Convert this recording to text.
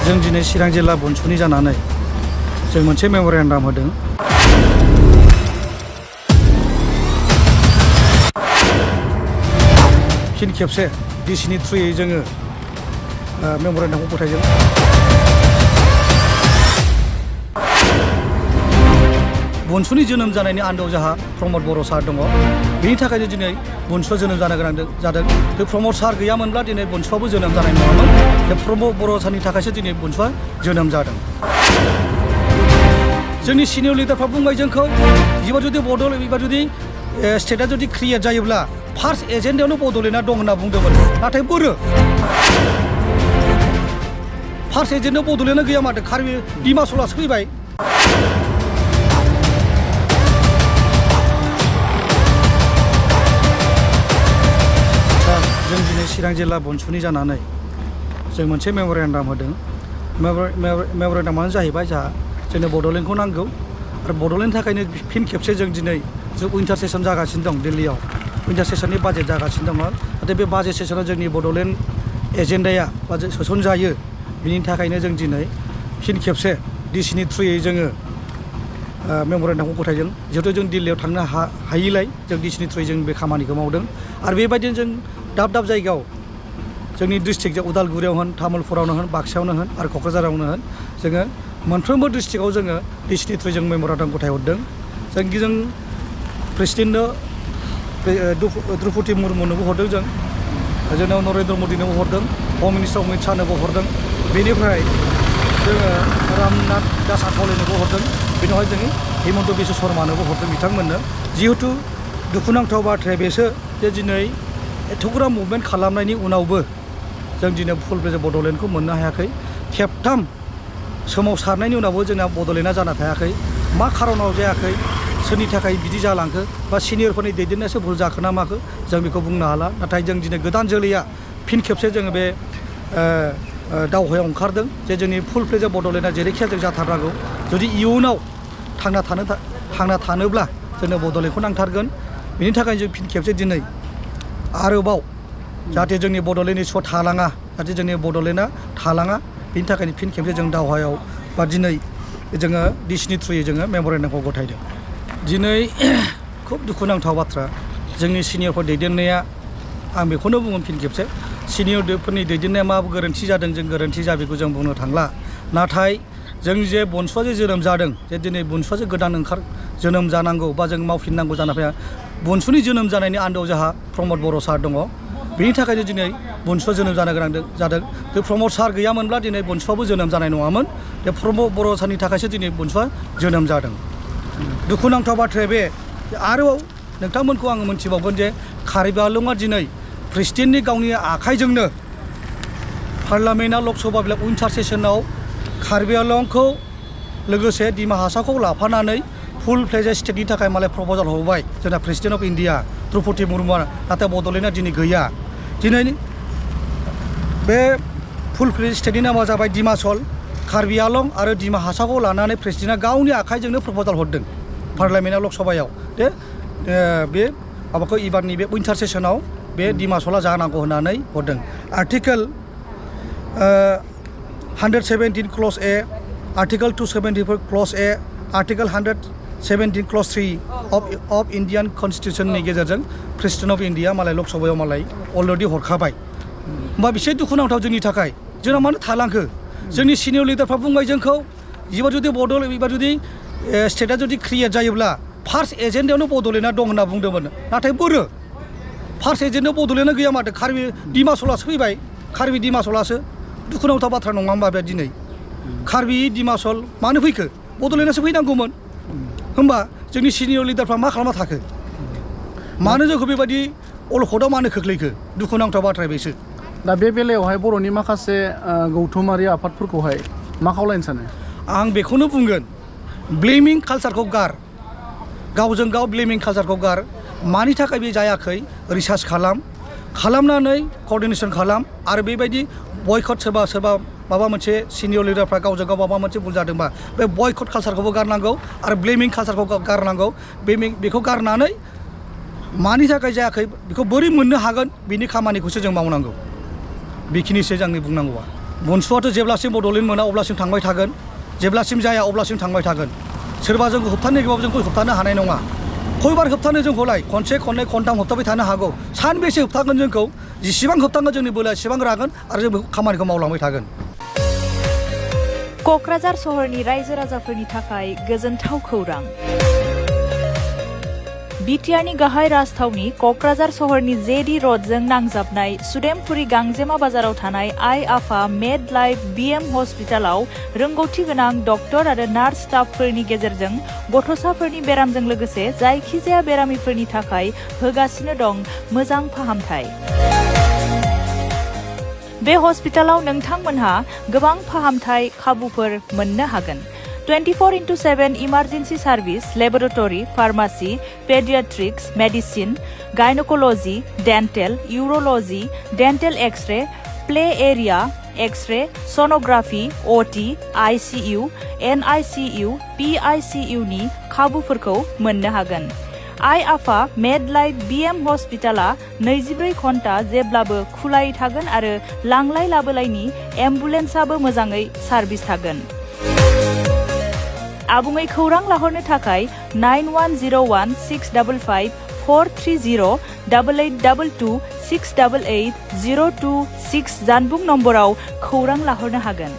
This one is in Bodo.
जों दिनै चिरां जिल्ला बनसुनि जानानै जों मोनसे मेम'रेन्डाम होदों। फिन खेबसे डिसिनि थ्रुयै जोङो मेम'रेन्डामखौ गथायदों। बनसुनि जोनोम जानायनि आन्दोआव जोंहा प्रमद बर' सार दङ। बेनि थाखायनो दिनै बनसुआ जोनोम जानो गोनां जादों। बे प्रमद सार गैयामोनब्ला दिनै बनसुआबो जोनोम जानाय नङामोन। बे प्रमद बर' सारनि थाखायसो दिनै बनसुआ जोनोम जादों। जोंनि सिनियर लिडारफ्रा बुंबाय जोंखौ एबार जुदि एबार जुदि स्टेटआ जुदि क्रिएट जायोब्ला फार्स्ट एजेन्डायावनो बड'लेण्डआ दं होनना बुंदोंमोन। नाथाय बोरो फार्स्ट एजेन्डायाव बड'लेण्डआ गैया माथो कार्बि डिमासलासो फैबाय। जों दिनै चिरां जिल्ला बनसुनि जानानै जों मोनसे मेम'रेन्डाम होदों। मेम'रेन्डामानो जाहैबाय जोंहा जोंनो बड'लेण्डखौ नांगौ आरो बड'लेण्डनि थाखायनो फिन खेबसे जों दिनै उइन्टार सेसन जागासिनो दं दिल्लीयाव। उइन्टार सेसननि बाजेट जागासिनो दङ। नाथाय बे बाजेट सेसनाव जोंनि बड'लेण्ड एजेन्डाया बाजेट सोसनजायो। बिनि थाखायनो जों दिनै फिन खेबसे डिसिनि थ्रुयै जोङो मेम'रेन्डामखौ गथायदों। जिहेतु जों दिल्लीयाव थांनो हायिलाय जों डिसिनि थ्रुयै जों बे खामानिखौ मावदों। आरो बेबायदिनो जों दाब दाब जायगायाव जोंनि डिस्ट्रिक्ट उदालगुरियाव होन, तामुलपुरावनो होन, बाक्सायावनो होन आरो क'क्राझारावनो होन जोङो मोनफ्रोमबो डिस्ट्रिक्टआव जोङो डिसिनि थ्रुयै जों मेम'रेन्डाम गथायहरदों। जों प्रेसिडेन्टनो द्रौपदी मुर्मुनोबो हरदों। जोंनाव नरेन्द्र मदिनोबो हरदों, हम मिनिस्टार अमित शाहनोबो हरदों। बेनिफ्राय जोङो रामनाथ दास आठवलेनोबो हरदों। बेनिफ्राय जोङो हिमन्त बिश्व शर्मानोबो हरदों बिथांमोननो। जिहेतु दुखुनांथाव बाथ्राया बेसो जे दिनै एथ'ग्राम मुभमेन्ट खालामनायनि उनावबो जों दिनै फुल प्लेज बड'लेण्डखौ मोननो हायाखै। खेबथाम सोमावसारनायनि उनावबो जोंना बड'लेण्डआ जाना थायाखै। मा खारनाव जायाखै, सोरनि थाखाय बिदि जालांखो बा सिनियरफोरनि दैदेननायासो भुल जाखो ना माखो जों बेखौ बुंनो हाला। नाथाय जों दिनै गोदान जोलैया फिन खेबसे जोङो बे दावहायाव ओंखारदों जे जोंनि फुल प्लेज बड'लेण्डआ जेरैखिया जों जाथारनांगौ। जुदि इयुनाव थांना थानोब्ला जोंनो बड'लेण्डखौ नांथारगोन। बिनि थाखाय जों फिन खेबसे दिनै आरोबाव जाहाथे जोंनि बड'लेण्ड इस्युआ थालाङा, जाहाथे जोंनि बड'लेण्डआ थालाङा, बिनि थाखायनो फिन खेबसे जों दावहायाव बा दिनै जोङो डिसिनि थ्रुयै जोङो मेम'रेन्डामखौ गथायदों। दिनै खुब दुखुनांथाव बाथ्रा जोंनि सिनियरफोर दैदेननाया, आं बेखौनो बुङो फिन खेबसे सिनियरफोरनि दैदेननाया मा गोरोन्थि जादों जों गोरोन्थि जाबेखौ जों बुंनो थांला। नाथाय जों जे बनसुआ जे जोनोम जादों, जे दिनै बनसुआ जे गोदान जोनोम जानांगौ बा जों मावफिननांगौ जाना फैया। बनसुनि जोनोम जानायनि आन्दोआव जोंहा प्रमद बर' सार दङ। बेनि थाखायनो दिनै बनसुआ जोनोम जानो गोनां जादों। बे प्रमद सार गैयामोनब्ला दिनै बनसुआबो जोनोम जानाय नङामोन। बे प्रमद बर' सारनि थाखायसो दिनै बनसुआ जोनोम जादों। दुखुनांथाव बाथ्राया बे आरोबाव नोंथांमोनखौ आङो मोनथिबावगोन जे कार्बि आंलंआ दिनै प्रेसिडेन्टनि गावनि आखाइजोंनो पार्लामेन्टआव लकसभा उइन्टार सेसनाव कार्बि आंलंखौ लोगोसे डिमा हासावखौ लाफानानै फुल प्लेज स्टेटनि थाखाय मालाय प्रप'जाल हरबाय जोंना प्रेसिडेन्ट अफ इन्डिया द्रौपदी मुर्मुआ। नाथाय बड'लेण्डआ दिनै गैया। दिनै बे फुल प्लेज स्टेटनि नामा जाबाय डिमासल। कार्बि आंलं आरो डिमा हासावखौ लानानै प्रेसिडेन्टआ गावनि आखाइजोंनो प्रप'जाल हरदों पार्लामेन्टआव लकसभायाव दे बे माबाखौ एबारनि बे उइन्टार सेसनाव बे डिमासला जानांगौ होननानै हरदों। Article 117 clause A, article 274 clause A, article 117 clause 3 of Indian कनस्टिटिउसननि गेजेरजों प्रेसिडेन्ट अफ इन्डिया मालाय लकसभायाव मालाय अलरेडि हरखाबाय। होमबा बेसे दुखुनांथाव जोंनि थाखाय। जोंना मानो थालांखो? जोंनि सिनियर लिडारफ्रा बुंबाय जोंखौ एबार जुदि स्टेटआ जुदि क्रिएट जायोब्ला फार्स्ट एजेन्डायावनो बड'लेण्डआ दं होनना बुंदोंमोन। नाथाय बोरो फार्स्ट एजेन्डायाव बड'लेण्डआ गैया माथो कार्बि डिमासलासो फैबाय। कार्बि डिमासलासो दुखुनांथाव बाथ्रा नङा होमबा बे दिनै? कार्बि डिमासल मानो फैखो? बड'लेण्डआसो फैनांगौमोन। होमबा जोंनि सिनियर लिडारफ्रा मा खालामना थाखो? मानो जोंखौ बेबायदि अलखदाव मानो खोख्लैखो? दुखुनांथाव बाथ्राया बेसो। दा बे बेलायावहाय बर'नि माखासे गौथुमारि आफादफोरखौहाय मा खावलायनो सानो? आं बेखौनो बुंगोन, ब्लेमिं कालचारखौ गार, गावजों गाव ब्लेमिं कालचारखौ गार। मानि थाखाय बे जायाखै रिसार्च खालामनानै क'अर्डिनेसन खालाम। आरो बेबायदि बयकट सोरबा माबा मोनसे सिनियर लिडारफ्रा गावजों गाव माबा मोनसे भुल जादोंबा बे बयकट कालचारखौबो गारनांगौ आरो ब्लेमिं कालचारखौ गारनांगौ। बेखौ गारनानै मानि थाखाय जायाखै बेखौ बोरै मोननो हागोन बिनि खामानिखौसो जों मावनांगौ। बेखिनिसो आंनि बुंनांगौआ। BoNSUआथ' जेब्लासिम बड'लेण्ड मोना अब्लासिम थांबाय थागोन जेब्लासिम जाया अब्लासिम थांबाय थागोन सोरबा जोंखौ होबथानो नागिरबाबो जोंखौ होबथानो हानाय नङा खयबार होबथानो जोंखौलाय खनसे खननै खनथाम होबथाबाय थानो हागौ सानबेसे होबथागोन जोंखौ जेसेबां होबथागोन जोंनि बोलोआ एसेबां रागोन आरो जों खामानिखौ मावलांबाय थागोन क'क्राझार सहरनि रायजो राजाफोरनि थाखाय गोजोनथाव खौरां बिटिआरनि गाहाय राजथावनि क'क्राझार सहरनि जेडि रडजों नांजाबनाय सुदेमपुरि गांजेमा बाजाराव थानाय आइ आफा मेड लाइफ बिएम हस्पिटालाव रोंगौथि गोनां डक्टर आरो नार्स स्टाफफोरनि गेजेरजों गथ'साफोरनि बेरामजों लोगोसे जायखिजाया बेरामिफोरनि थाखाय होगासिनो दं मोजां फाहामथाय बे हस्पिटालाव नोंथांमोनहा गोबां फाहामथाय खाबुफोर मोननो हागोन 24/7 emergency service laboratory pharmacy paediatrics medicine gynaecology dental urology dental x-ray play area x-ray sonography OT ICU NICU PICU नि खाबुफोरखौ मोननो हागोन आइ आफा मेड लाइफ बिएम हस्पिटाला 24 घन्टा जेब्लाबो खुलायै थागोन आरो लांलाय लाबोलायनि एम्बुलेन्सआबो मोजाङै सार्भिस थागोन आबुङै खौरां लाहरनो थाखाय 9101 655 430 8822 688 026 जानबुं नम्बराव खौरां लाहरनो हागोन